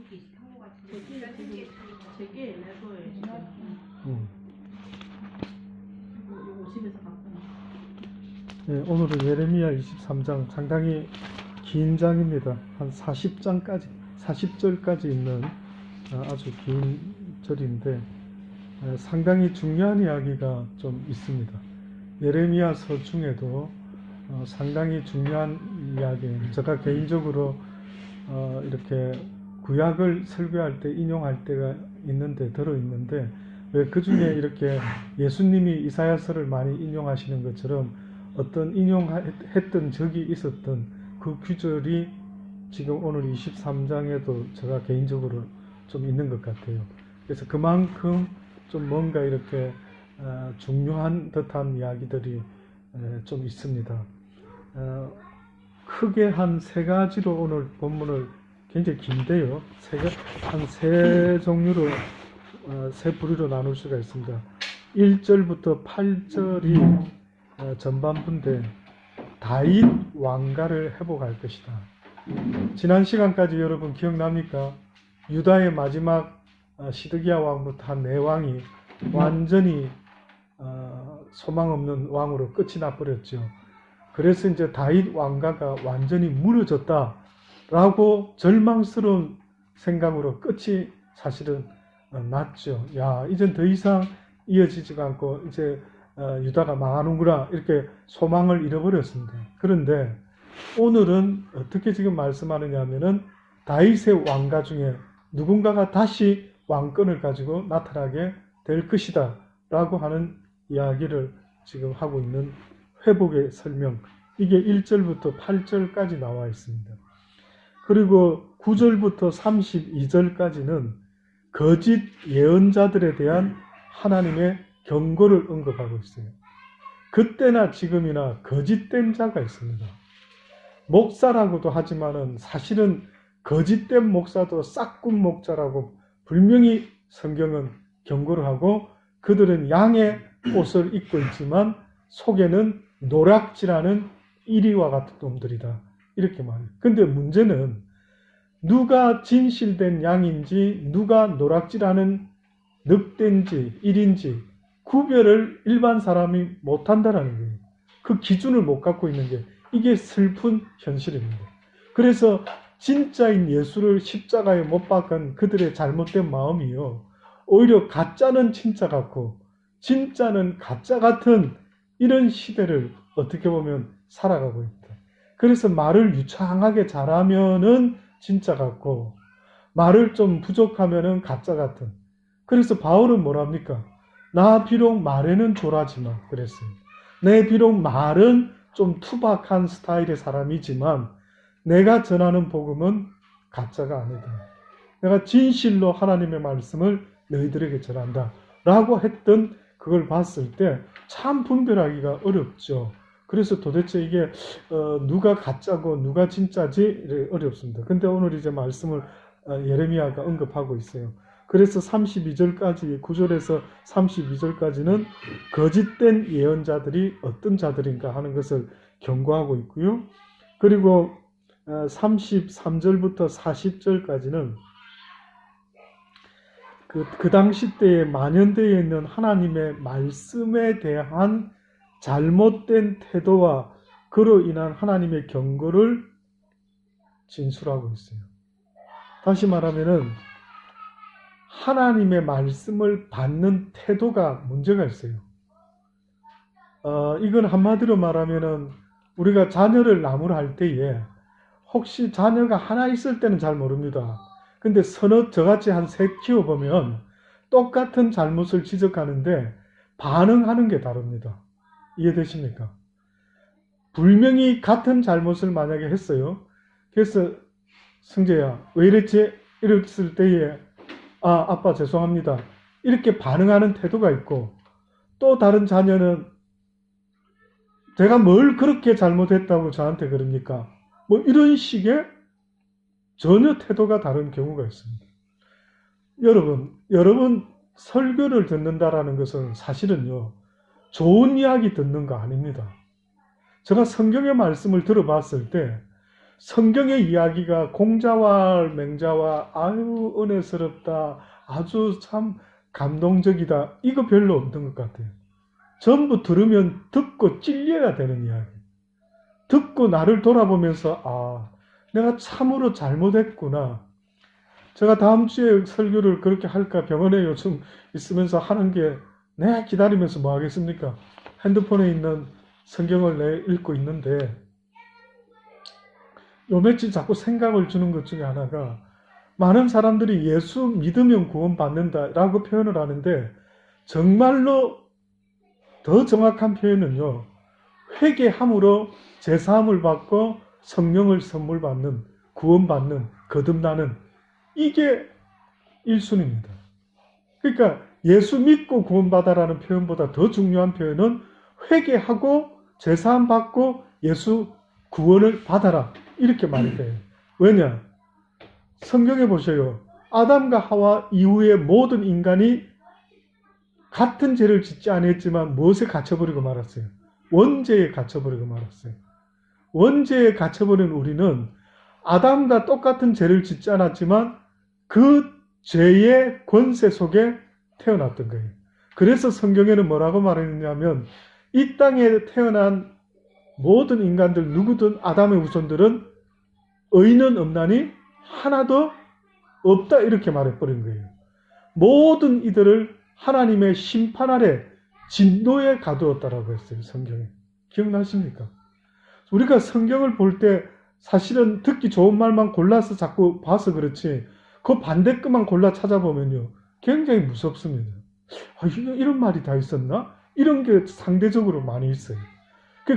비슷한 것 같은데. 제게 레버에 지금. 이거 집에서 갖고 나. 네, 오늘은 예레미야 23장 상당히 긴 장입니다. 한 40절까지 있는 아주 긴 절인데 상당히 중요한 이야기가 좀 있습니다. 예레미야서 중에도 상당히 중요한 이야기예요. 제가 개인적으로 이렇게 구약을 설교할 때 인용할 때가 있는데 들어있는데 왜 그 중에 이렇게 예수님이 이사야서를 많이 인용하시는 것처럼 어떤 인용했던 적이 있었던 그 구절이 지금 오늘 23장에도 제가 개인적으로 좀 있는 것 같아요. 그래서 그만큼 좀 뭔가 이렇게 중요한 듯한 이야기들이 좀 있습니다. 크게 한 세 가지로 오늘 본문을 굉장히 긴데요. 한 세 종류로 세 부류로 나눌 수가 있습니다. 1절부터 8절이 전반부인데 다윗 왕가를 회복할 것이다. 지난 시간까지 여러분 기억납니까? 유다의 마지막 시드기야 왕부터 한 네 왕이 완전히 소망 없는 왕으로 끝이 나버렸죠. 그래서 이제 다윗 왕가가 완전히 무너졌다라고 절망스러운 생각으로 끝이 사실은 났죠. 야, 이젠 더 이상 이어지지가 않고 이제 유다가 망하는구나 이렇게 소망을 잃어버렸습니다. 그런데 오늘은 어떻게 지금 말씀하느냐 하면은 다윗의 왕가 중에 누군가가 다시 왕권을 가지고 나타나게 될 것이다 라고 하는 이야기를 지금 하고 있는 회복의 설명, 이게 1절부터 8절까지 나와 있습니다. 그리고 9절부터 32절까지는 거짓 예언자들에 대한 하나님의 경고를 언급하고 있어요. 그때나 지금이나 거짓된 자가 있습니다. 목사라고도 하지만은 사실은 거짓된 목사도 싹군 목자라고 분명히 성경은 경고를 하고 그들은 양의 옷을 입고 있지만 속에는 노략질하는 이리와 같은 놈들이다. 이렇게 말해요. 근데 문제는 누가 진실된 양인지 누가 노략질하는 늑대인지 일인지 구별을 일반 사람이 못한다는 거예요. 그 기준을 못 갖고 있는 게 이게 슬픈 현실입니다. 그래서 진짜인 예수를 십자가에 못 박은 그들의 잘못된 마음이요. 오히려 가짜는 진짜 같고 진짜는 가짜 같은 이런 시대를 어떻게 보면 살아가고 있다. 그래서 말을 유창하게 잘하면은 진짜 같고 말을 좀 부족하면은 가짜 같은. 그래서 바울은 뭐랍니까? 나 비록 말에는 조라지만 그랬어요. 내 비록 말은 좀 투박한 스타일의 사람이지만 내가 전하는 복음은 가짜가 아니다. 내가 진실로 하나님의 말씀을 너희들에게 전한다 라고 했던 그걸 봤을 때 참 분별하기가 어렵죠. 그래서 도대체 이게 누가 가짜고 누가 진짜지 어렵습니다. 근데 오늘 이제 말씀을 예레미야가 언급하고 있어요. 그래서 32절까지 9절에서 32절까지는 거짓된 예언자들이 어떤 자들인가 하는 것을 경고하고 있고요. 그리고 33절부터 40절까지는 그 당시 때에 만연되어 있는 하나님의 말씀에 대한 잘못된 태도와 그로 인한 하나님의 경고를 진술하고 있어요. 다시 말하면은 하나님의 말씀을 받는 태도가 문제가 있어요. 이건 한마디로 말하면은 우리가 자녀를 나무랄 때에 혹시 자녀가 하나 있을 때는 잘 모릅니다. 근데 저같이 한 셋 키워보면 똑같은 잘못을 지적하는데 반응하는 게 다릅니다. 이해되십니까? 분명히 같은 잘못을 만약에 했어요. 그래서 승재야 왜 이랬지? 이랬을 때에 아빠 죄송합니다. 이렇게 반응하는 태도가 있고 또 다른 자녀는 제가 뭘 그렇게 잘못했다고 저한테 그럽니까? 뭐 이런 식의 전혀 태도가 다른 경우가 있습니다. 여러분 설교를 듣는다라는 것은 사실은요 좋은 이야기 듣는 거 아닙니다. 제가 성경의 말씀을 들어봤을 때 성경의 이야기가 공자와 맹자와 아유 은혜스럽다, 아주 참 감동적이다, 이거 별로 없는 것 같아요. 전부 들으면 듣고 찔려야 되는 이야기. 듣고 나를 돌아보면서 아, 내가 참으로 잘못했구나. 제가 다음 주에 설교를 그렇게 할까 병원에 요즘 있으면서 하는 게, 내가 기다리면서 뭐 하겠습니까? 핸드폰에 있는 성경을 내 읽고 있는데, 요 며칠 자꾸 생각을 주는 것 중에 하나가, 많은 사람들이 예수 믿으면 구원받는다라고 표현을 하는데, 정말로 더 정확한 표현은요, 회개함으로 제사함을 받고 성령을 선물 받는, 구원받는, 거듭나는, 이게 1순위입니다. 그러니까 예수 믿고 구원받아라는 표현보다 더 중요한 표현은 회개하고 제사함 받고 예수 구원을 받아라, 이렇게 말이 돼요. 왜냐? 성경에 보세요. 아담과 하와 이후에 모든 인간이 같은 죄를 짓지 않았지만 무엇에 갇혀버리고 말았어요? 원죄에 갇혀버리고 말았어요. 원죄에 갇혀버린 우리는 아담과 똑같은 죄를 짓지 않았지만 그 죄의 권세 속에 태어났던 거예요. 그래서 성경에는 뭐라고 말했냐면, 이 땅에 태어난 모든 인간들, 누구든 아담의 후손들은 의인은 없나니 하나도 없다, 이렇게 말해버린 거예요. 모든 이들을 하나님의 심판 아래 진노에 가두었다라고 했어요. 성경에. 기억나십니까? 우리가 성경을 볼 때 사실은 듣기 좋은 말만 골라서 자꾸 봐서 그렇지, 그 반대 것만 골라 찾아보면요, 굉장히 무섭습니다. 아, 이런 말이 다 있었나? 이런 게 상대적으로 많이 있어요.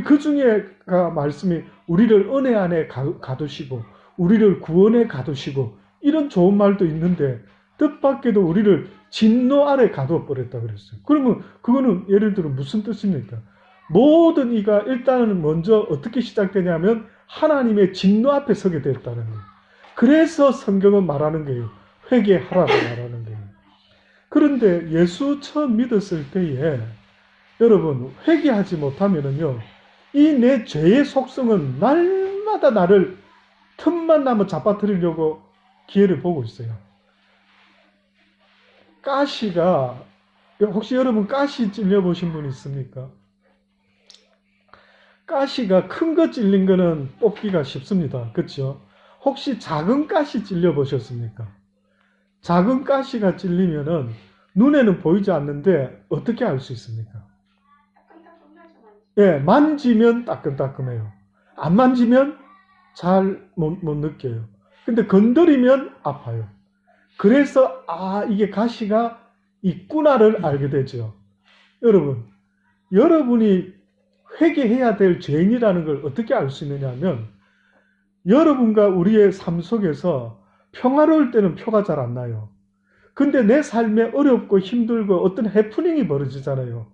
그 중에가 말씀이 우리를 은혜 안에 가두시고 우리를 구원에 가두시고, 이런 좋은 말도 있는데 뜻밖에도 우리를 진노 아래 가두어 버렸다 그랬어요. 그러면 그거는 예를 들어 무슨 뜻입니까? 모든 이가 일단은 먼저 어떻게 시작되냐면 하나님의 진노 앞에 서게 됐다는 거예요. 그래서 성경은 말하는 거예요. 회개하라고 말하는 거예요. 그런데 예수 처음 믿었을 때에 여러분, 회개하지 못하면은요, 이 내 죄의 속성은 날마다 나를 틈만 나면 잡아뜨리려고 기회를 보고 있어요. 가시가, 혹시 여러분 가시 찔려보신 분 있습니까? 가시가 큰 거 찔린 거는 뽑기가 쉽습니다. 그렇죠? 혹시 작은 가시 찔려보셨습니까? 작은 가시가 찔리면은 눈에는 보이지 않는데 어떻게 알 수 있습니까? 예, 만지면 따끔따끔해요. 안 만지면 잘 못 느껴요. 근데 건드리면 아파요. 그래서 이게 가시가 있구나를 알게 되죠. 여러분, 여러분이 회개해야 될 죄인이라는 걸 어떻게 알 수 있느냐 하면, 여러분과 우리의 삶 속에서 평화로울 때는 표가 잘 안 나요. 근데 내 삶에 어렵고 힘들고 어떤 해프닝이 벌어지잖아요.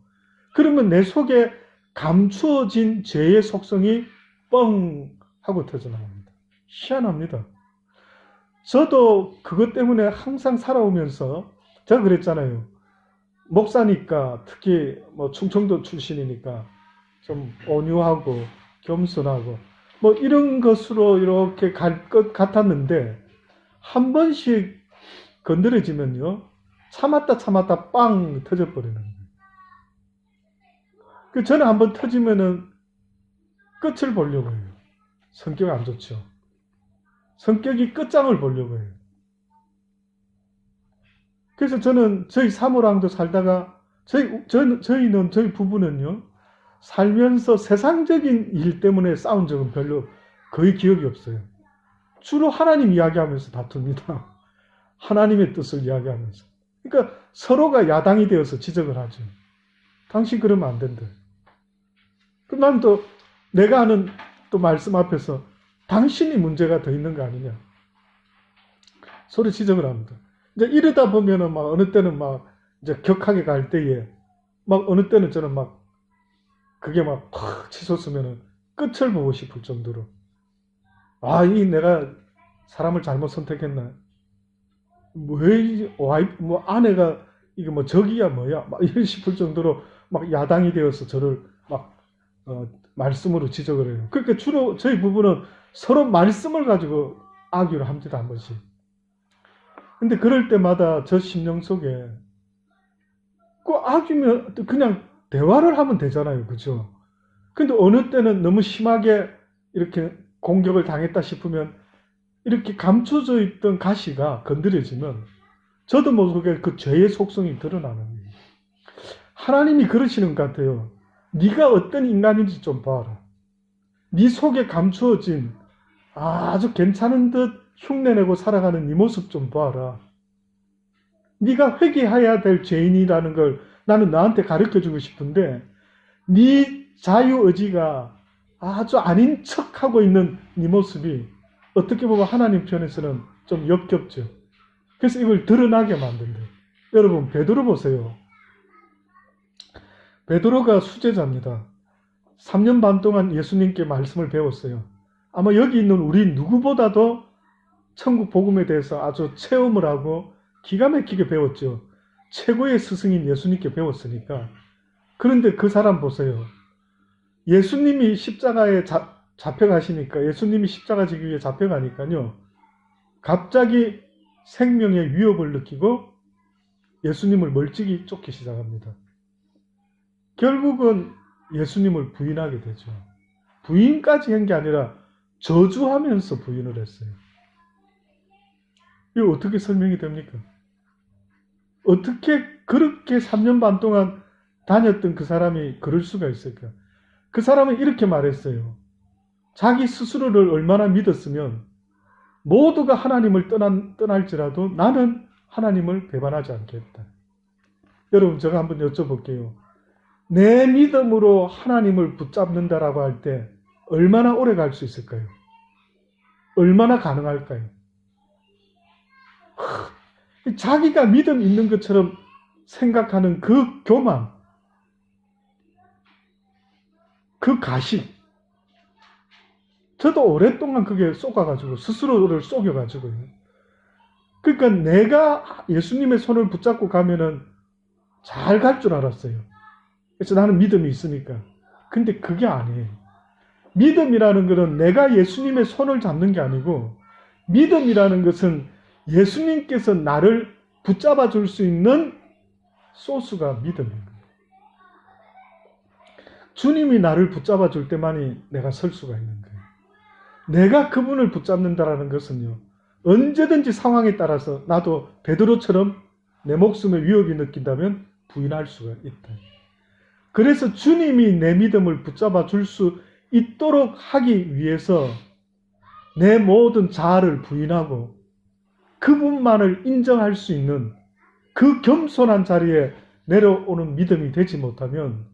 그러면 내 속에 감추어진 죄의 속성이 뻥 하고 터져나옵니다. 희한합니다. 저도 그것 때문에 항상 살아오면서, 제가 그랬잖아요. 목사니까, 특히 뭐 충청도 출신이니까 좀 온유하고 겸손하고 뭐 이런 것으로 이렇게 갈 것 같았는데, 한 번씩 건드려지면요, 참았다 빵 터져버리는 거예요. 저는 한번 터지면은 끝을 보려고 해요. 성격 안 좋죠. 성격이 끝장을 보려고 해요. 그래서 저는 저희 사모랑도 살다가, 저희 부부는요, 살면서 세상적인 일 때문에 싸운 적은 별로 거의 기억이 없어요. 주로 하나님 이야기하면서 다툽니다. 하나님의 뜻을 이야기하면서. 그러니까 서로가 야당이 되어서 지적을 하죠. 당신 그러면 안 된다. 그럼 나는 또 내가 하는 또 말씀 앞에서 당신이 문제가 더 있는 거 아니냐. 서로 지적을 합니다. 이제 이러다 보면은 막 어느 때는 막 이제 격하게 갈 때에 막 어느 때는 저는 막 그게 막 팍 치솟으면은 끝을 보고 싶을 정도로, 이 내가 사람을 잘못 선택했나? 왜 뭐 아내가 이게 뭐 적이야 뭐야? 막 이런 싶을 정도로 막 야당이 되어서 저를 막 말씀으로 지적을 해요. 그러니까 주로 저희 부부는 서로 말씀을 가지고 악유를 합니다, 한 번씩. 근데 그럴 때마다 저 심령 속에 그 악유면 그냥 대화를 하면 되잖아요. 그죠? 근데 어느 때는 너무 심하게 이렇게 공격을 당했다 싶으면 이렇게 감춰져 있던 가시가 건드려지면 저도 모르게 그 죄의 속성이 드러나는 거예요. 하나님이 그러시는 것 같아요. 네가 어떤 인간인지 좀 봐라. 네 속에 감추어진 아주 괜찮은 듯 흉내내고 살아가는 네 모습 좀 봐라. 네가 회개해야 될 죄인이라는 걸 나는 너한테 가르쳐주고 싶은데 네 자유의지가 아주 아닌 척하고 있는 네 모습이 어떻게 보면 하나님 편에서는 좀 역겹죠. 그래서 이걸 드러나게 만든다. 여러분 베드로 보세요. 베드로가 수제자입니다. 3년 반 동안 예수님께 말씀을 배웠어요. 아마 여기 있는 우리 누구보다도 천국 복음에 대해서 아주 체험을 하고 기가 막히게 배웠죠. 최고의 스승인 예수님께 배웠으니까. 그런데 그 사람 보세요. 예수님이 십자가에 잡혀가시니까, 예수님이 십자가 지기 위해 잡혀가니까요. 갑자기 생명의 위협을 느끼고 예수님을 멀찍이 쫓기 시작합니다. 결국은 예수님을 부인하게 되죠. 부인까지 한 게 아니라 저주하면서 부인을 했어요. 이거 어떻게 설명이 됩니까? 어떻게 그렇게 3년 반 동안 다녔던 그 사람이 그럴 수가 있을까? 그 사람은 이렇게 말했어요. 자기 스스로를 얼마나 믿었으면 모두가 하나님을 떠날지라도 나는 하나님을 배반하지 않겠다. 여러분 제가 한번 여쭤볼게요. 내 믿음으로 하나님을 붙잡는다라고 할 때 얼마나 오래 갈 수 있을까요? 얼마나 가능할까요? 자기가 믿음 있는 것처럼 생각하는 그 교만, 그 가식. 저도 오랫동안 그게 쏘가가지고 스스로를 속여가지고요. 그러니까 내가 예수님의 손을 붙잡고 가면은 잘 갈 줄 알았어요. 그래서 나는 믿음이 있으니까. 근데 그게 아니에요. 믿음이라는 것은 내가 예수님의 손을 잡는 게 아니고 믿음이라는 것은 예수님께서 나를 붙잡아 줄 수 있는 소스가 믿음입니다. 주님이 나를 붙잡아 줄 때만이 내가 설 수가 있는 거예요. 내가 그분을 붙잡는다라는 것은요. 언제든지 상황에 따라서 나도 베드로처럼 내 목숨에 위협이 느낀다면 부인할 수가 있다. 그래서 주님이 내 믿음을 붙잡아 줄 수 있도록 하기 위해서 내 모든 자아를 부인하고 그분만을 인정할 수 있는 그 겸손한 자리에 내려오는 믿음이 되지 못하면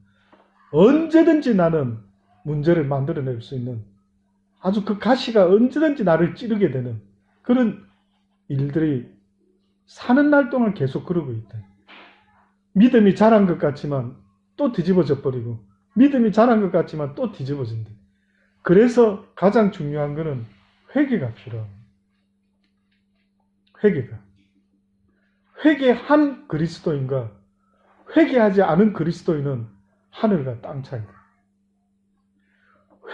언제든지 나는 문제를 만들어낼 수 있는 아주 그 가시가 언제든지 나를 찌르게 되는 그런 일들이 사는 날 동안 계속 그러고 있다. 믿음이 자란 것 같지만 또 뒤집어져 버리고 믿음이 자란 것 같지만 또 뒤집어진다. 그래서 가장 중요한 것은 회개가 필요합니다. 회개가. 회개한 그리스도인과 회개하지 않은 그리스도인은 하늘과 땅 차이다.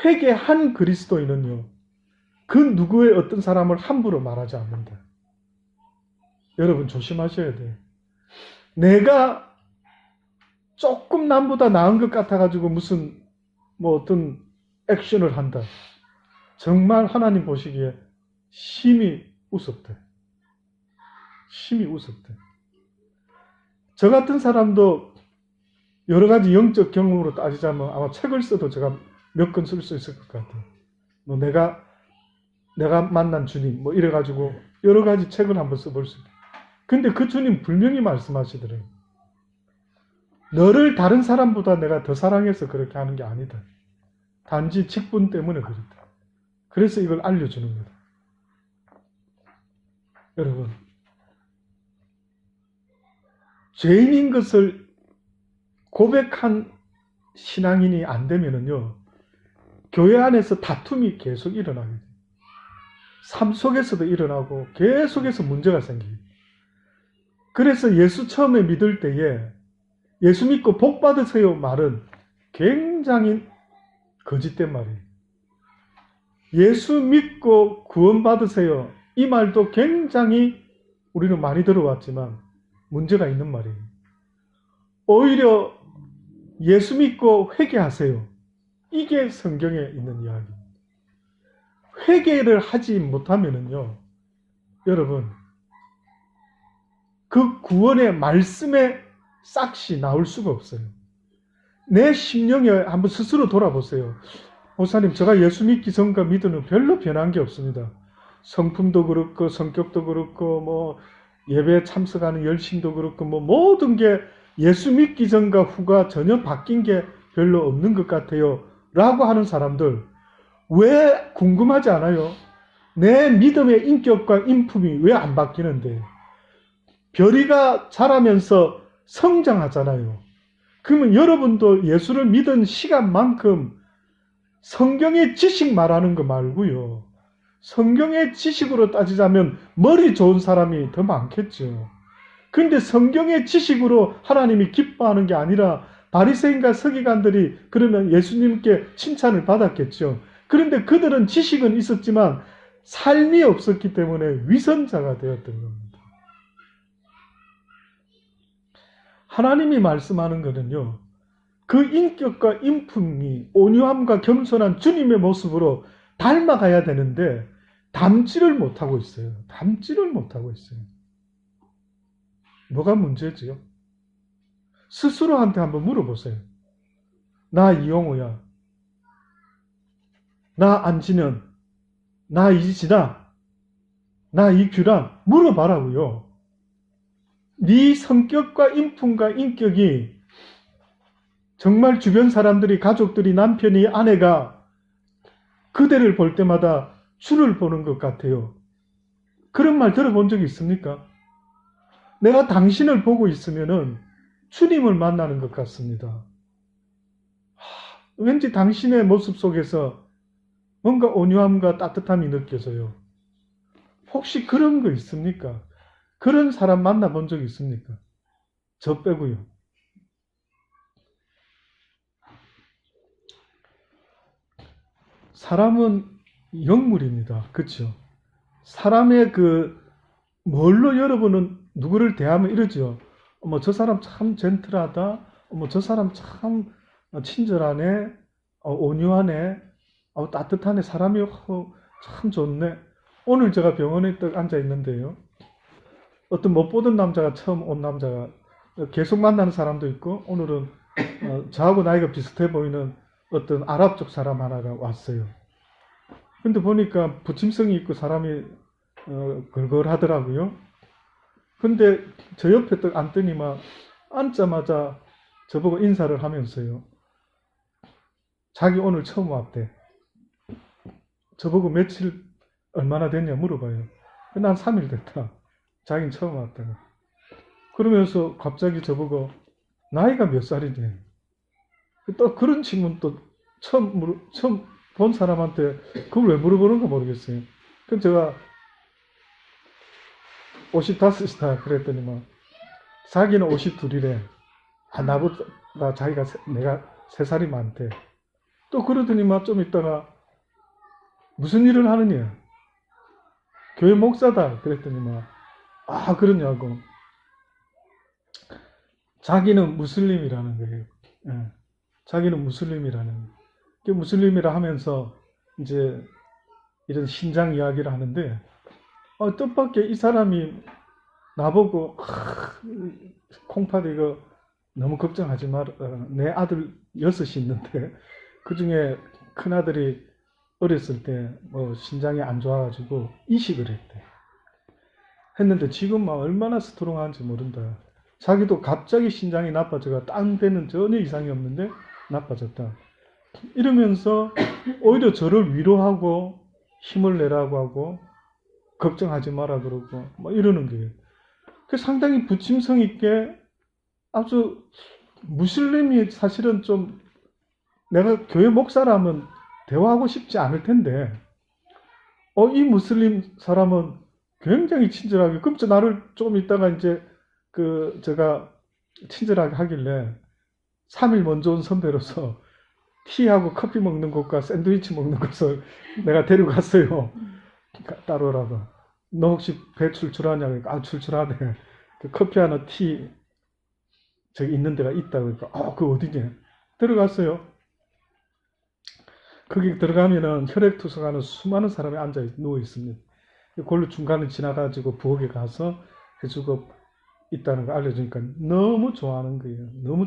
회개한 그리스도인은요, 그 누구의 어떤 사람을 함부로 말하지 않는다. 여러분 조심하셔야 돼요. 내가 조금 남보다 나은 것 같아가지고 무슨 어떤 액션을 한다. 정말 하나님 보시기에 심히 우습다. 심히 우습다. 저 같은 사람도 여러 가지 영적 경험으로 따지자면 아마 책을 써도 제가 몇 권 쓸 수 있을 것 같아요. 내가 만난 주님 이래가지고 여러 가지 책을 한번 써볼 수 있다. 근데 그 주님 분명히 말씀하시더래요. 너를 다른 사람보다 내가 더 사랑해서 그렇게 하는 게 아니다. 단지 직분 때문에 그렇다. 그래서 이걸 알려주는 거다. 여러분, 죄인인 것을 고백한 신앙인이 안 되면은요, 교회 안에서 다툼이 계속 일어나게 돼요. 삶 속에서도 일어나고 계속해서 문제가 생겨요. 그래서 예수 처음에 믿을 때에 예수 믿고 복 받으세요 말은 굉장히 거짓된 말이에요. 예수 믿고 구원받으세요. 이 말도 굉장히 우리는 많이 들어왔지만 문제가 있는 말이에요. 오히려 예수 믿고 회개하세요. 이게 성경에 있는 이야기입니다. 회개를 하지 못하면은요, 여러분, 그 구원의 말씀의 싹이 나올 수가 없어요. 내 심령에 한번 스스로 돌아보세요. 목사님, 제가 예수 믿기 전과 믿으는 별로 변한 게 없습니다. 성품도 그렇고 성격도 그렇고 뭐 예배 참석하는 열심도 그렇고 뭐 모든 게 예수 믿기 전과 후가 전혀 바뀐 게 별로 없는 것 같아요. 라고 하는 사람들 왜 궁금하지 않아요? 내 믿음의 인격과 인품이 왜 안 바뀌는데? 별이가 자라면서 성장하잖아요. 그러면 여러분도 예수를 믿은 시간만큼 성경의 지식 말하는 거 말고요. 성경의 지식으로 따지자면 머리 좋은 사람이 더 많겠죠. 그런데 성경의 지식으로 하나님이 기뻐하는 게 아니라 바리새인과 서기관들이 그러면 예수님께 칭찬을 받았겠죠. 그런데 그들은 지식은 있었지만 삶이 없었기 때문에 위선자가 되었던 겁니다. 하나님이 말씀하는 것은요, 그 인격과 인품이 온유함과 겸손한 주님의 모습으로 닮아가야 되는데 닮지를 못하고 있어요. 닮지를 못하고 있어요. 뭐가 문제지요? 스스로한테 한번 물어보세요. 나 이용호야. 나 안진현. 나 이진아. 나 이규랑. 물어봐라고요. 네 성격과 인품과 인격이 정말 주변 사람들이, 가족들이, 남편이, 아내가 그대를 볼 때마다 주를 보는 것 같아요. 그런 말 들어본 적이 있습니까? 내가 당신을 보고 있으면은 주님을 만나는 것 같습니다. 왠지 당신의 모습 속에서 뭔가 온유함과 따뜻함이 느껴져요. 혹시 그런 거 있습니까? 그런 사람 만나본 적 있습니까? 저 빼고요. 사람은 영물입니다. 그렇죠? 사람의 뭘로 여러분은 누구를 대하면 이러죠. 어머, 저 사람 참 젠틀하다. 어머, 저 사람 참 친절하네. 온유하네. 따뜻하네. 사람이 참 좋네. 오늘 제가 병원에 딱 앉아 있는데요. 어떤 못 보던 남자가, 처음 온 남자가, 계속 만나는 사람도 있고, 오늘은 저하고 나이가 비슷해 보이는 어떤 아랍 쪽 사람 하나가 왔어요. 근데 보니까 부침성이 있고 사람이 걸걸하더라고요. 근데 저 옆에 딱 앉더니만 앉자마자 저보고 인사를 하면서요. 자기 오늘 처음 왔대. 저보고 며칠 얼마나 됐냐 물어봐요. 난 3일 됐다. 자기는 처음 왔다고. 그러면서 갑자기 저보고 나이가 몇 살이니? 또 그런 질문 또 처음 본 사람한테 그걸 왜 물어보는가 모르겠어요. 그럼 제가 55이다 그랬더니만 자기는 52이래. 나보다 자기가 내가 3살이 많대. 또 그러더니만 좀 있다가 무슨 일을 하느냐? 교회 목사다 그랬더니만 그러냐고. 자기는 무슬림이라는 거예요. 예. 자기는 무슬림이라는 거예요. 무슬림이라 하면서 이제 이런 신장 이야기를 하는데 뜻밖의 이 사람이 나보고 콩팥 이거 너무 걱정하지 마라. 내 아들 6이 있는데 그중에 큰아들이 어렸을 때 신장이 안 좋아가지고 이식을 했대. 했는데 지금 막 얼마나 스트롱한지 모른다. 자기도 갑자기 신장이 나빠져가 딴 데는 전혀 이상이 없는데 나빠졌다. 이러면서 오히려 저를 위로하고 힘을 내라고 하고 걱정하지 마라 그러고 막 이러는 거예요. 그 상당히 부침성 있게 아주 무슬림이 사실은 좀 내가 교회 목사라면 대화하고 싶지 않을 텐데 이 무슬림 사람은 굉장히 친절하게 그럼 나를 조금 있다가 이제 제가 친절하게 하길래 3일 먼저 온 선배로서 티하고 커피 먹는 곳과 샌드위치 먹는 곳을 내가 데리고 갔어요. 따로라도. 너 혹시 배 출출하냐? 그러니까, 아, 출출하네. 그 커피 하나 티 저기 있는 데가 있다. 그러니까, 그 어디냐? 들어갔어요. 거기 들어가면은 혈액투석하는 수많은 사람이 앉아 누워 있습니다. 그걸로 중간에 지나가지고 부엌에 가서 해주고 있다는 거 알려주니까 너무 좋아하는 거예요. 너무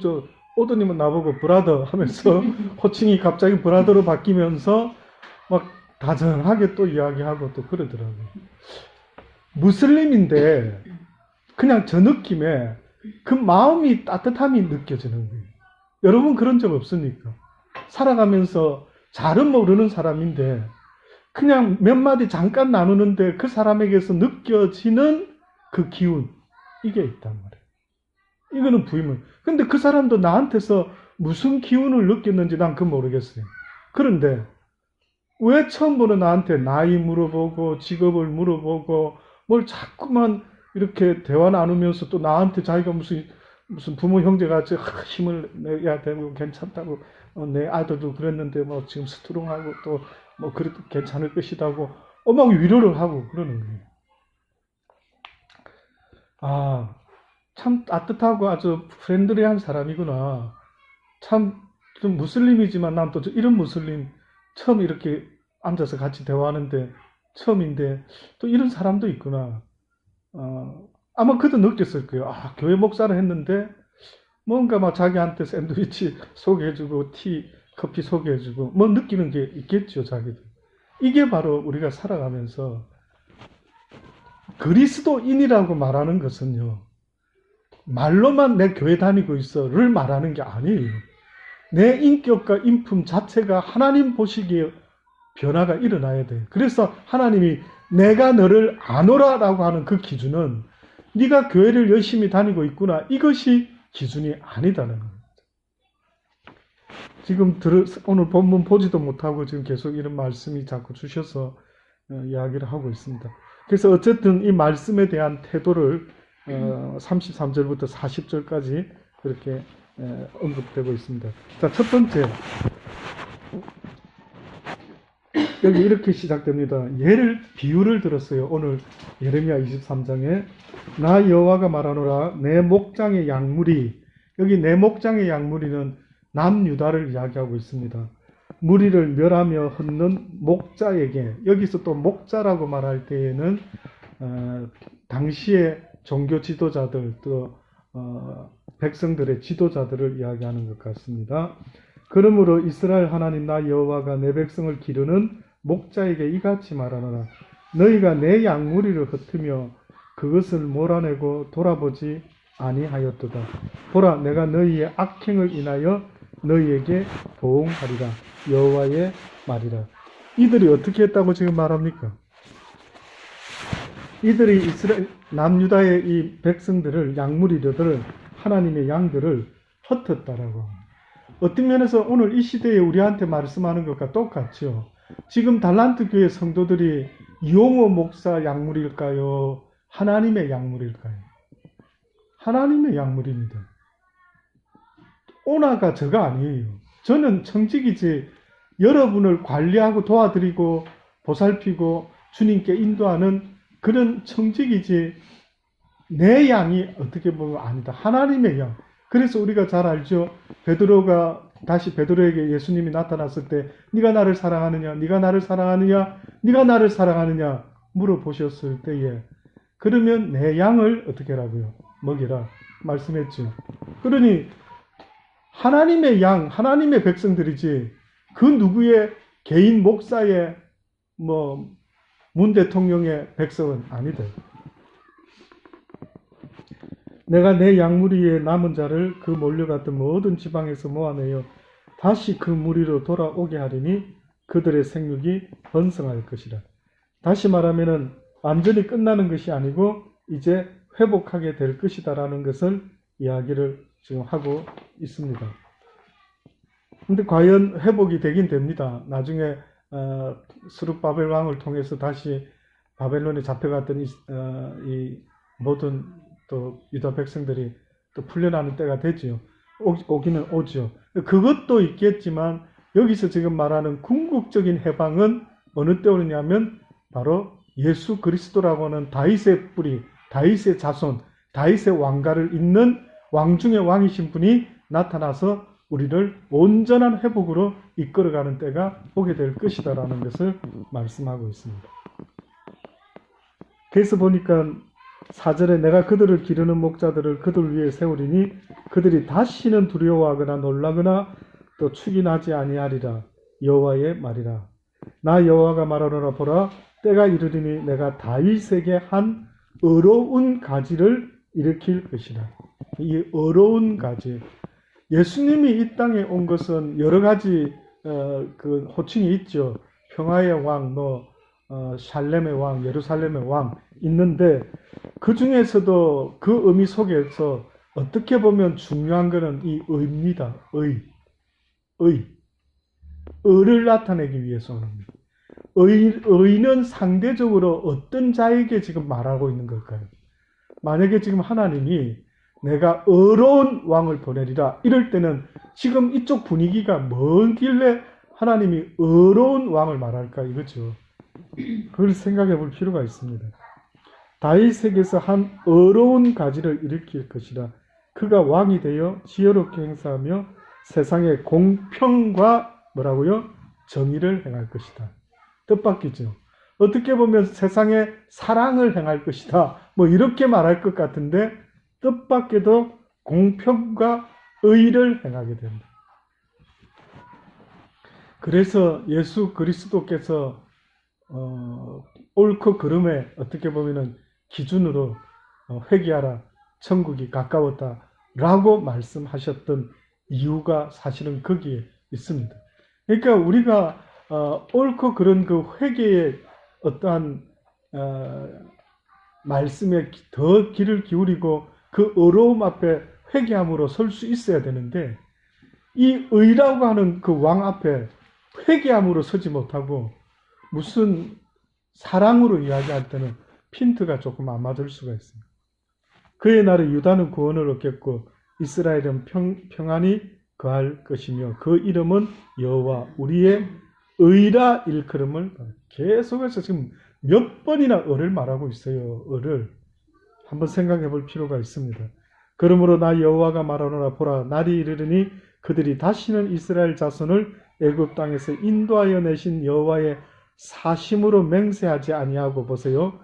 오더님은 나보고 브라더 하면서 호칭이 갑자기 브라더로 바뀌면서 막 다정하게 또 이야기하고 또 그러더라고요. 무슬림인데 그냥 저 느낌에 그 마음이 따뜻함이 느껴지는 거예요. 여러분 그런 적 없습니까? 살아가면서 잘은 모르는 사람인데 그냥 몇 마디 잠깐 나누는데 그 사람에게서 느껴지는 그 기운, 이게 있단 말이에요. 이거는 부임을. 근데 그 사람도 나한테서 무슨 기운을 느꼈는지 난 그건 모르겠어요. 그런데 왜 처음부터 나한테 나이 물어보고 직업을 물어보고 뭘 자꾸만 이렇게 대화 나누면서 또 나한테 자기가 무슨 부모 형제같이 힘을 내야 되고 괜찮다고 내 아들도 그랬는데 뭐 지금 스트롱하고 또 뭐 그래도 괜찮을 것이다고 막 위로를 하고 그러는 거예요. 아, 참 따뜻하고 아주 프렌들리한 사람이구나. 참 좀 무슬림이지만 난 또 이런 무슬림 처음 이렇게 앉아서 같이 대화하는데 처음인데 또 이런 사람도 있구나. 아마 그도 느꼈을 거예요. 아, 교회 목사를 했는데 뭔가 막 자기한테 샌드위치 소개해주고 커피 소개해주고 뭐 느끼는 게 있겠죠, 자기도. 이게 바로 우리가 살아가면서 그리스도인이라고 말하는 것은요, 말로만 내 교회 다니고 있어를 말하는 게 아니에요. 내 인격과 인품 자체가 하나님 보시기에 변화가 일어나야 돼요. 그래서 하나님이 내가 너를 아노라라고 하는 그 기준은 네가 교회를 열심히 다니고 있구나, 이것이 기준이 아니다는 겁니다. 지금 오늘 본문 보지도 못하고 지금 계속 이런 말씀이 자꾸 주셔서 이야기를 하고 있습니다. 그래서 어쨌든 이 말씀에 대한 태도를 33절부터 40절까지 그렇게 언급되고 있습니다. 자, 첫 번째, 여기 이렇게 시작됩니다. 비유를 들었어요. 오늘 예레미야 23장에 나 여호와가 말하노라 내 목장의 양무리, 여기 내 목장의 양무리는 남유다를 이야기하고 있습니다. 무리를 멸하며 헛는 목자에게, 여기서 또 목자라고 말할 때에는 당시의 종교 지도자들 또 백성들의 지도자들을 이야기하는 것 같습니다. 그러므로 이스라엘 하나님 나 여호와가 내 백성을 기르는 목자에게 이같이 말하노라 너희가 내 양무리를 흩으며 그것을 몰아내고 돌아보지 아니하였도다. 보라, 내가 너희의 악행을 인하여 너희에게 보응하리라. 여호와의 말이라. 이들이 어떻게 했다고 지금 말합니까? 이들이 남유다의 이 백성들을, 양무리들을, 하나님의 양들을 흩었다라고 합니다. 어떤 면에서 오늘 이 시대에 우리한테 말씀하는 것과 똑같죠. 지금 달란트 교회 성도들이 이용호 목사 양무리일까요? 하나님의 양무리일까요? 하나님의 양무리입니다. 오나가 저가 아니에요. 저는 청직이지 여러분을 관리하고 도와드리고 보살피고 주님께 인도하는 그런 청직이지 내 양이 어떻게 보면 아니다. 하나님의 양. 그래서 우리가 잘 알죠. 베드로가 다시 베드로에게 예수님이 나타났을 때 네가 나를 사랑하느냐? 네가 나를 사랑하느냐? 네가 나를 사랑하느냐? 물어보셨을 때에 그러면 내 양을 어떻게 하라고요? 먹이라 말씀했죠. 그러니 하나님의 양, 하나님의 백성들이지 그 누구의 개인 목사의 문 대통령의 백성은 아니다. 내가 내 양무리에 남은 자를 그 몰려갔던 모든 지방에서 모아내어 다시 그 무리로 돌아오게 하리니 그들의 생육이 번성할 것이라. 다시 말하면은 완전히 끝나는 것이 아니고 이제 회복하게 될 것이다라는 것을 이야기를 지금 하고 있습니다. 근데 과연 회복이 되긴 됩니다. 나중에 스룹바벨 왕을 통해서 다시 바벨론에 잡혀갔던 이 모든 또 유다 백성들이 또 풀려나는 때가 되지요. 오기는 오죠. 그것도 있겠지만 여기서 지금 말하는 궁극적인 해방은 어느 때 오느냐면 바로 예수 그리스도라고 하는 다윗의 뿌리, 다윗의 자손, 다윗의 왕가를 잇는 왕 중의 왕이신 분이 나타나서 우리를 온전한 회복으로 이끌어가는 때가 오게 될 것이다라는 것을 말씀하고 있습니다. 그래서 보니까 4절에 내가 그들을 기르는 목자들을 그들 위에 세우리니 그들이 다시는 두려워하거나 놀라거나 또 축인하지 아니하리라. 여호와의 말이라. 나 여호와가 말하노라. 보라, 때가 이르리니 내가 다윗에게 한 의로운 가지를 일으킬 것이라. 이 의로운 가지, 예수님이 이 땅에 온 것은 여러 가지 그 호칭이 있죠. 평화의 왕, 샬렘의 왕, 예루살렘의 왕 있는데 그 중에서도 그 의미 속에서 어떻게 보면 중요한 것은 이 의입니다. 의를 나타내기 위해서 오는 겁니다. 의는 상대적으로 어떤 자에게 지금 말하고 있는 걸까요? 만약에 지금 하나님이 내가 의로운 왕을 보내리라 이럴 때는 지금 이쪽 분위기가 뭐길래 하나님이 의로운 왕을 말할까 이거죠. 그걸 생각해 볼 필요가 있습니다. 다윗에게서 한 의로운 가지를 일으킬 것이라. 그가 왕이 되어 지혜롭게 행사하며 세상의 공평과 뭐라고요? 정의를 행할 것이다. 뜻밖이죠. 어떻게 보면 세상에 사랑을 행할 것이다. 뭐 이렇게 말할 것 같은데 뜻밖에도 공평과 의를 행하게 됩니다. 그래서 예수 그리스도께서 옳고 그름에 어떻게 보면은 기준으로 회개하라, 천국이 가까웠다 라고 말씀하셨던 이유가 사실은 거기에 있습니다. 그러니까 우리가 옳고 그른 그 회개의 어떠한 말씀에 더 귀를 기울이고 그 어려움 앞에 회개함으로 설 수 있어야 되는데 이 의라고 하는 그 왕 앞에 회개함으로 서지 못하고 무슨 사랑으로 이야기할 때는 핀트가 조금 안 맞을 수가 있습니다. 그의 날에 유다는 구원을 얻겠고 이스라엘은 평안이 거할 것이며 그 이름은 여호와 우리의 의라 일컬음을 계속해서 지금 몇 번이나 의를 말하고 있어요. 의를 한번 생각해 볼 필요가 있습니다. 그러므로 나 여호와가 말하노라. 보라, 날이 이르르니 그들이 다시는 이스라엘 자손을 애굽 땅에서 인도하여 내신 여호와의 사심으로 맹세하지 아니하고 보세요.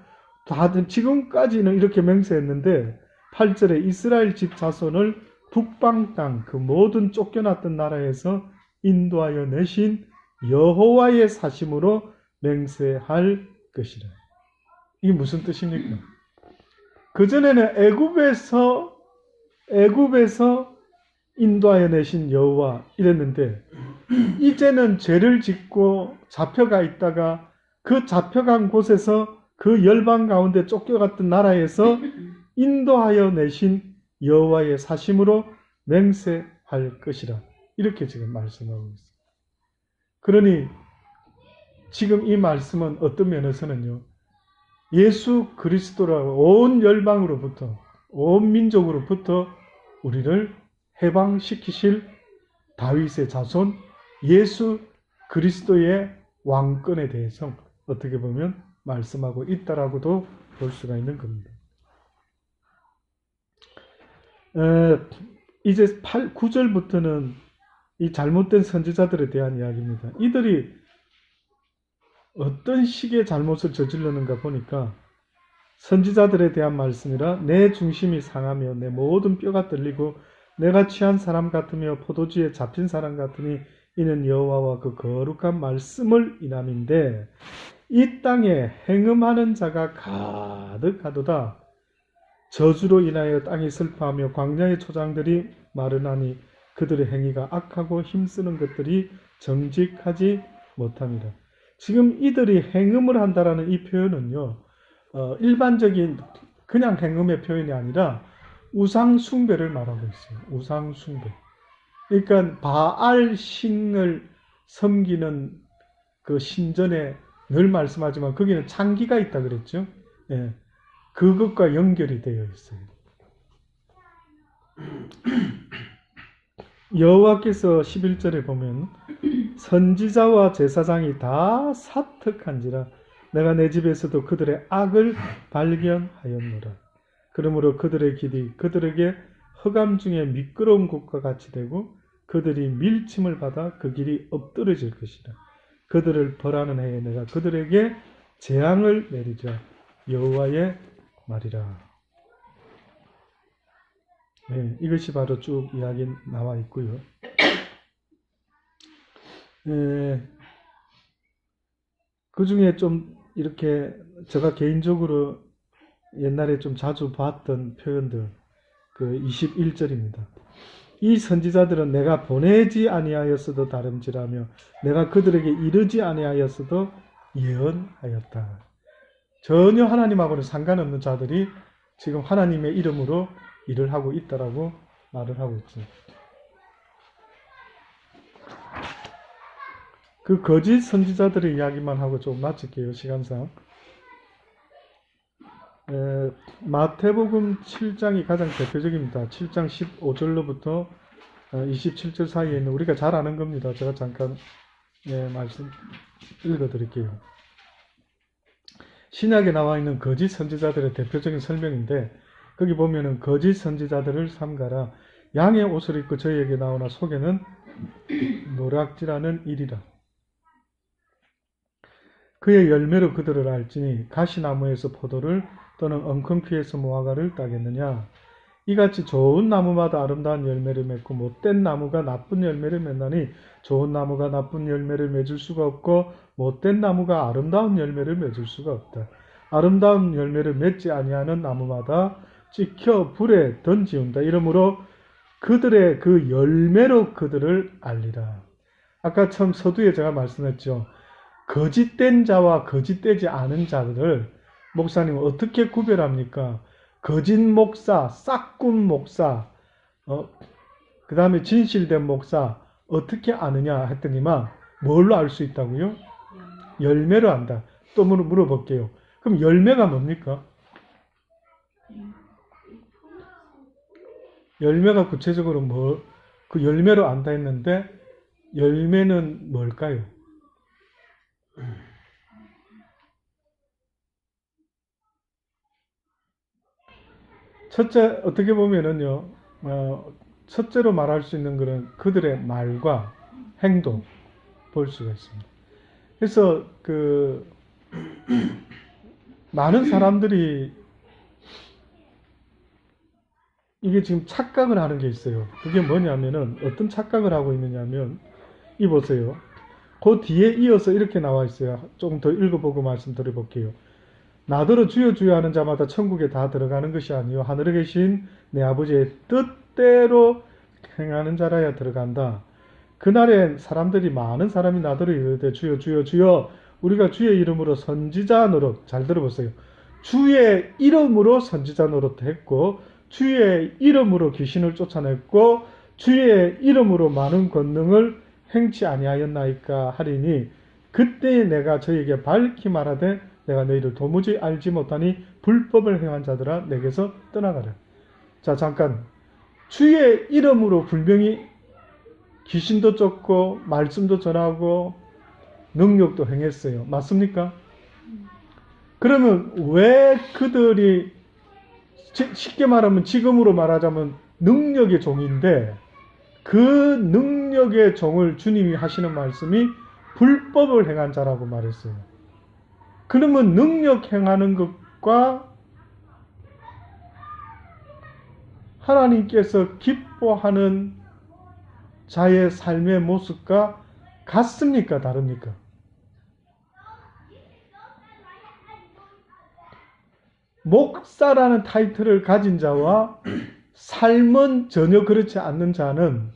다들 지금까지는 이렇게 맹세했는데 8절에 이스라엘 집 자손을 북방 땅 그 모든 쫓겨났던 나라에서 인도하여 내신 여호와의 사심으로 맹세할 것이라. 이게 무슨 뜻입니까? 그전에는 애굽에서 인도하여 내신 여호와 이랬는데 이제는 죄를 짓고 잡혀가 있다가 그 잡혀간 곳에서 그 열방 가운데 쫓겨갔던 나라에서 인도하여 내신 여호와의 사심으로 맹세할 것이라. 이렇게 지금 말씀하고 있습니다. 그러니 지금 이 말씀은 어떤 면에서는요. 예수 그리스도라고 온 열방으로부터 온 민족으로부터 우리를 해방시키실 다윗의 자손 예수 그리스도의 왕권에 대해서 어떻게 보면 말씀하고 있다라고도 볼 수가 있는 겁니다. 이제 9절부터는 이 잘못된 선지자들에 대한 이야기입니다. 이들이 어떤 식의 잘못을 저질렀는가 보니까 선지자들에 대한 말씀이라 내 중심이 상하며 내 모든 뼈가 떨리고 내가 취한 사람 같으며 포도주에 잡힌 사람 같으니 이는 여호와와 그 거룩한 말씀을 인함인데 이 땅에 행음하는 자가 가득하도다. 저주로 인하여 땅이 슬퍼하며 광야의 초장들이 마르나니 그들의 행위가 악하고 힘쓰는 것들이 정직하지 못함이라. 지금 이들이 행음을 한다라는 이 표현은요. 일반적인 그냥 행음의 표현이 아니라 우상 숭배를 말하고 있어요. 우상 숭배. 그러니까 바알 신을 섬기는 그 신전에 늘 말씀하지만 거기는 창기가 있다 그랬죠. 예. 그것과 연결이 되어 있어요. 여호와께서 11절에 보면 선지자와 제사장이 다 사특한지라 내가 내 집에서도 그들의 악을 발견하였노라. 그러므로 그들의 길이 그들에게 흑암 중에 미끄러운 곳과 같이 되고 그들이 밀침을 받아 그 길이 엎드러질 것이라. 그들을 벌하는 해에 내가 그들에게 재앙을 내리자. 여호와의 말이라. 네, 이것이 바로 쭉 이야기 나와 있고요. 그 중에 좀 이렇게 제가 개인적으로 옛날에 좀 자주 봤던 표현들, 그 21절입니다. 이 선지자들은 내가 보내지 아니하였어도 다름질하며 내가 그들에게 이르지 아니하였어도 예언하였다. 전혀 하나님하고는 상관없는 자들이 지금 하나님의 이름으로 일을 하고 있다라고 말을 하고 있죠. 그 거짓 선지자들의 이야기만 하고 좀 마칠게요. 시간상. 마태복음 7장이 가장 대표적입니다. 7장 15절로부터 27절 사이에 있는 우리가 잘 아는 겁니다. 제가 잠깐 말씀 읽어드릴게요. 신약에 나와 있는 거짓 선지자들의 대표적인 설명인데 거기 보면은 거짓 선지자들을 삼가라. 양의 옷을 입고 저희에게 나오나 속에는 노략질하는 일이라. 그의 열매로 그들을 알지니 가시나무에서 포도를 또는 엉겅퀴에서 무화과를 따겠느냐. 이같이 좋은 나무마다 아름다운 열매를 맺고 못된 나무가 나쁜 열매를 맺나니 좋은 나무가 나쁜 열매를 맺을 수가 없고 못된 나무가 아름다운 열매를 맺을 수가 없다. 아름다운 열매를 맺지 아니하는 나무마다 찍혀 불에 던지운다. 이러므로 그들의 그 열매로 그들을 알리라. 아까 처음 서두에 제가 말씀했죠. 거짓된 자와 거짓되지 않은 자들을 목사님은 어떻게 구별합니까? 거짓 목사, 싹군 목사, 그 다음에 진실된 목사 어떻게 아느냐 했더니만 뭘로 알 수 있다고요? 열매로 안다. 또 물어볼게요. 그럼 열매가 뭡니까? 열매가 구체적으로 그 열매로 안다 했는데 열매는 뭘까요? 첫째, 어떻게 보면은요, 첫째로 말할 수 있는 것은 그들의 말과 행동 볼 수가 있습니다. 그래서 많은 사람들이 이게 지금 착각을 하는 게 있어요. 그게 뭐냐면은 어떤 착각을 하고 있느냐면 이 보세요. 그 뒤에 이어서 이렇게 나와 있어요. 조금 더 읽어보고 말씀드려볼게요. 나더러 주여 주여 하는 자마다 천국에 다 들어가는 것이 아니요 하늘에 계신 내 아버지의 뜻대로 행하는 자라야 들어간다. 그날에 많은 사람이 나더러 이르되 주여 주여 주여 우리가 주의 이름으로 선지자 노릇, 잘 들어보세요. 주의 이름으로 선지자 노릇 했고 주의 이름으로 귀신을 쫓아냈고 주의 이름으로 많은 권능을 행치 아니하였나이까 하리니 그때 내가 저에게 밝히 말하되 내가 너희를 도무지 알지 못하니 불법을 행한 자들아 내게서 떠나가라. 자, 잠깐. 주의 이름으로 분명히 귀신도 쫓고 말씀도 전하고 능력도 행했어요. 맞습니까? 그러면 왜 그들이 쉽게 말하면 지금으로 말하자면 능력의 종인데 그 능력의 종을 주님이 하시는 말씀이 불법을 행한 자라고 말했어요. 그러면 능력 행하는 것과 하나님께서 기뻐하는 자의 삶의 모습과 같습니까? 다릅니까? 목사라는 타이틀을 가진 자와 삶은 전혀 그렇지 않는 자는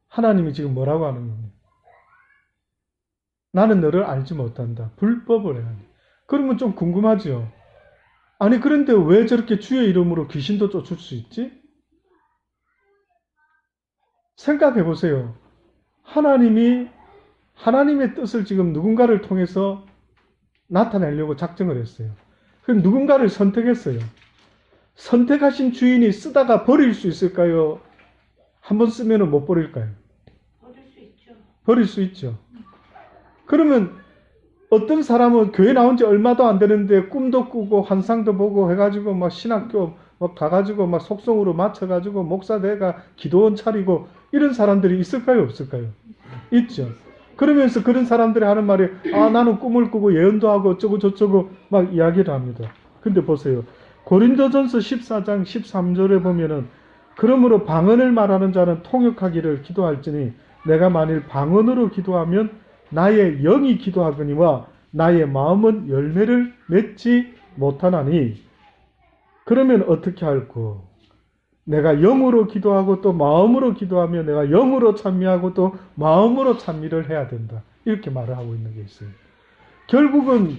하나님이 지금 뭐라고 하는 겁니까? 나는 너를 알지 못한다. 불법을 해야 돼. 그러면 좀 궁금하죠? 아니 그런데 왜 저렇게 주의 이름으로 귀신도 쫓을 수 있지? 생각해 보세요. 하나님의 뜻을 지금 누군가를 통해서 나타내려고 작정을 했어요. 그럼 누군가를 선택했어요. 선택하신 주인이 쓰다가 버릴 수 있을까요? 한번 쓰면은 못 버릴까요? 버릴 수 있죠. 버릴 수 있죠. 그러면 어떤 사람은 교회 나온 지 얼마도 안 되는데 꿈도 꾸고 환상도 보고 해가지고 막 신학교 막 가가지고 막 속성으로 맞춰가지고 목사 돼가 기도원 차리고 이런 사람들이 있을까요? 없을까요? 있죠. 그러면서 그런 사람들이 하는 말이 나는 꿈을 꾸고 예언도 하고 어쩌고 저쩌고 막 이야기를 합니다. 근데 보세요. 고린도전서 14장 13절에 보면은 그러므로 방언을 말하는 자는 통역하기를 기도할지니 내가 만일 방언으로 기도하면 나의 영이 기도하거니와 나의 마음은 열매를 맺지 못하나니 그러면 어떻게 할꼬? 내가 영으로 기도하고 또 마음으로 기도하며 내가 영으로 찬미하고 또 마음으로 찬미를 해야 된다. 이렇게 말을 하고 있는 게 있어요. 결국은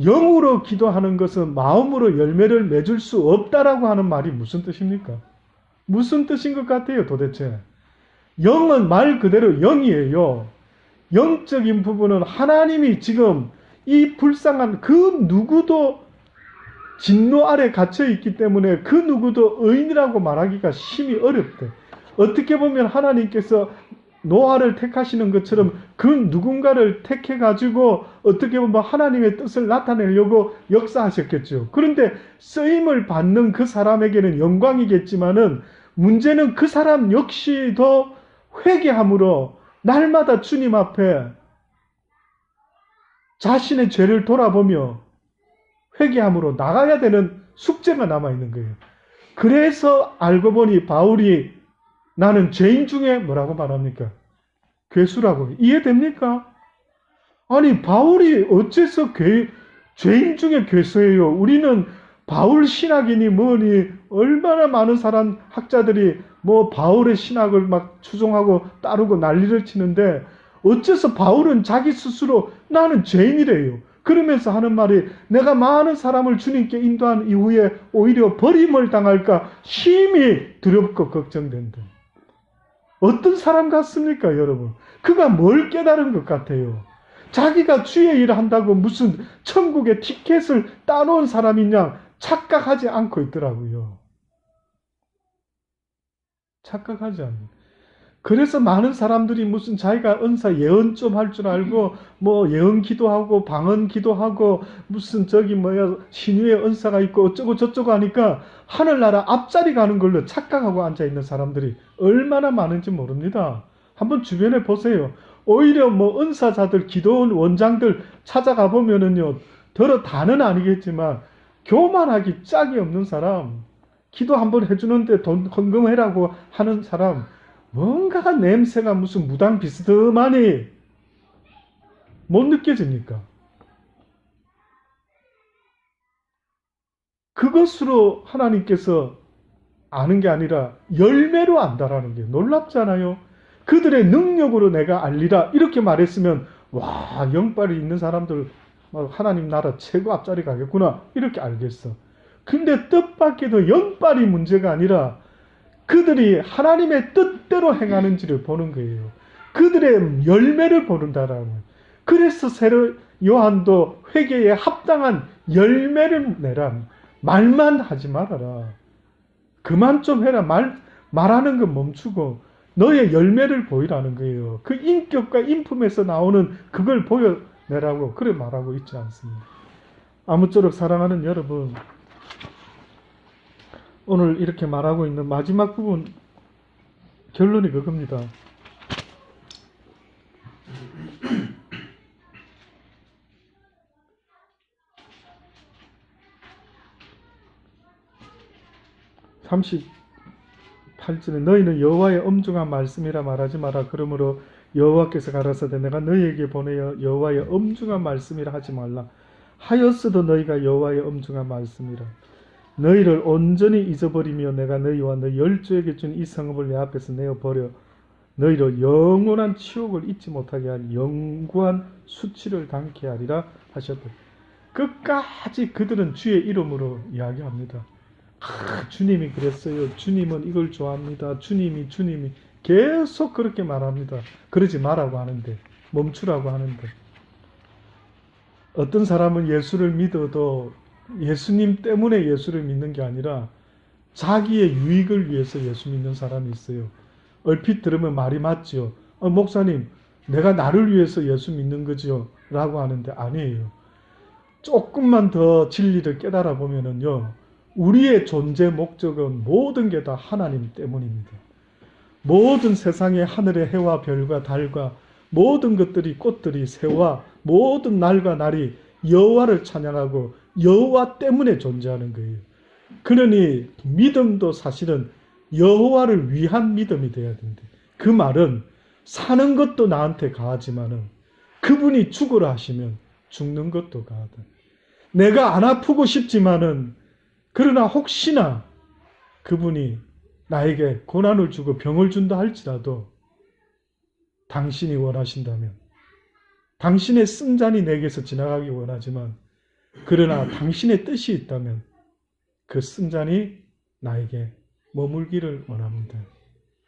영으로 기도하는 것은 마음으로 열매를 맺을 수 없다라고 하는 말이 무슨 뜻입니까? 무슨 뜻인 것 같아요, 도대체? 영은 말 그대로 영이에요. 영적인 부분은 하나님이 지금 이 불쌍한 그 누구도 진노 아래 갇혀 있기 때문에 그 누구도 의인이라고 말하기가 심히 어렵대. 어떻게 보면 하나님께서 노아를 택하시는 것처럼 그 누군가를 택해가지고 어떻게 보면 하나님의 뜻을 나타내려고 역사하셨겠죠. 그런데 쓰임을 받는 그 사람에게는 영광이겠지만은 문제는 그 사람 역시도 회개함으로 날마다 주님 앞에 자신의 죄를 돌아보며 회개함으로 나가야 되는 숙제가 남아있는 거예요. 그래서 알고 보니 바울이 나는 죄인 중에 뭐라고 말합니까? 괴수라고. 이해됩니까? 아니 바울이 어째서 죄인 중에 괴수예요? 우리는 바울 신학이니 뭐니 얼마나 많은 사람 학자들이 뭐 바울의 신학을 막 추종하고 따르고 난리를 치는데 어째서 바울은 자기 스스로 나는 죄인이래요. 그러면서 하는 말이 내가 많은 사람을 주님께 인도한 이후에 오히려 버림을 당할까 심히 두렵고 걱정된다. 어떤 사람 같습니까, 여러분? 그가 뭘 깨달은 것 같아요? 자기가 주의 일을 한다고 무슨 천국의 티켓을 따놓은 사람이냐 착각하지 않고 있더라고요. 착각하지 않아요. 그래서 많은 사람들이 무슨 자기가 은사 예언 좀 할 줄 알고 뭐 예언 기도하고 방언 기도하고 무슨 신유의 은사가 있고 어쩌고 저쩌고 하니까 하늘나라 앞자리 가는 걸로 착각하고 앉아있는 사람들이 얼마나 많은지 모릅니다. 한번 주변에 보세요. 오히려 뭐 은사자들 기도원 원장들 찾아가 보면은요 더러 다는 아니겠지만 교만하기 짝이 없는 사람, 기도 한번 해주는데 돈 헌금해라고 하는 사람, 뭔가가 냄새가 무슨 무당 비스듬하니 못 느껴집니까? 그것으로 하나님께서 아는 게 아니라 열매로 안다라는 게 놀랍잖아요. 그들의 능력으로 내가 알리라 이렇게 말했으면 와 영빨이 있는 사람들 하나님 나라 최고 앞자리 가겠구나 이렇게 알겠어. 근데 뜻밖에도 영빨이 문제가 아니라 그들이 하나님의 뜻대로 행하는지를 보는 거예요. 그들의 열매를 보는다라는 거예요. 그래서 요한도 회개에 합당한 열매를 내라. 말만 하지 말아라. 그만 좀 해라. 말하는 건 멈추고 너의 열매를 보이라는 거예요. 그 인격과 인품에서 나오는 그걸 보여내라고 그래 말하고 있지 않습니다. 아무쪼록 사랑하는 여러분, 오늘 이렇게 말하고 있는 마지막 부분 결론이 그겁니다. (38절에) 너희는 여호와의 엄중한 말씀이라 말하지 마라. 그러므로 여호와께서 가라사대 내가 너희에게 보내어 여호와의 엄중한 말씀이라 하지 말라 하였어도 너희가 여호와의 엄중한 말씀이라. 너희를 온전히 잊어버리며 내가 너희와 너희 열조에게 준 이 성읍을 내 앞에서 내어버려 너희로 영원한 치욕을 잊지 못하게 할 영구한 수치를 당케 하리라 하셨다. 끝까지 그들은 주의 이름으로 이야기합니다. 주님이 그랬어요. 주님은 이걸 좋아합니다. 주님이 계속 그렇게 말합니다. 그러지 말라고 하는데, 멈추라고 하는데, 어떤 사람은 예수를 믿어도 예수님 때문에 예수를 믿는 게 아니라 자기의 유익을 위해서 예수 믿는 사람이 있어요. 얼핏 들으면 말이 맞지요. 목사님, 내가 나를 위해서 예수 믿는 거지요? 라고 하는데 아니에요. 조금만 더 진리를 깨달아 보면은요, 우리의 존재 목적은 모든 게 다 하나님 때문입니다. 모든 세상의 하늘의 해와 별과 달과 모든 것들이, 꽃들이, 새와 모든 날과 날이 여호와를 찬양하고 여호와 때문에 존재하는 거예요. 그러니 믿음도 사실은 여호와를 위한 믿음이 돼야 된대. 그 말은 사는 것도 나한테 가하지만은 그분이 죽으라 하시면 죽는 것도 가하다. 내가 안 아프고 싶지만은 그러나 혹시나 그분이 나에게 고난을 주고 병을 준다 할지라도 당신이 원하신다면, 당신의 승잔이 내게서 지나가기 원하지만 그러나 당신의 뜻이 있다면 그 승잔이 나에게 머물기를 원합니다.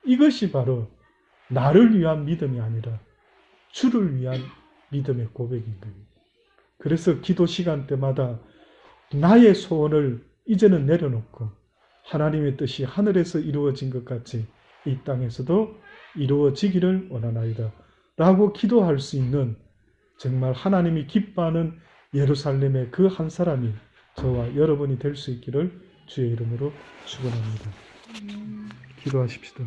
이것이 바로 나를 위한 믿음이 아니라 주를 위한 믿음의 고백인 거예요. 그래서 기도 시간 때마다 나의 소원을 이제는 내려놓고 하나님의 뜻이 하늘에서 이루어진 것 같이 이 땅에서도 이루어지기를 원하나이다 라고 기도할 수 있는, 정말 하나님이 기뻐하는 예루살렘의 그 한 사람이 저와 여러분이 될 수 있기를 주의 이름으로 축원합니다. 기도하십시다.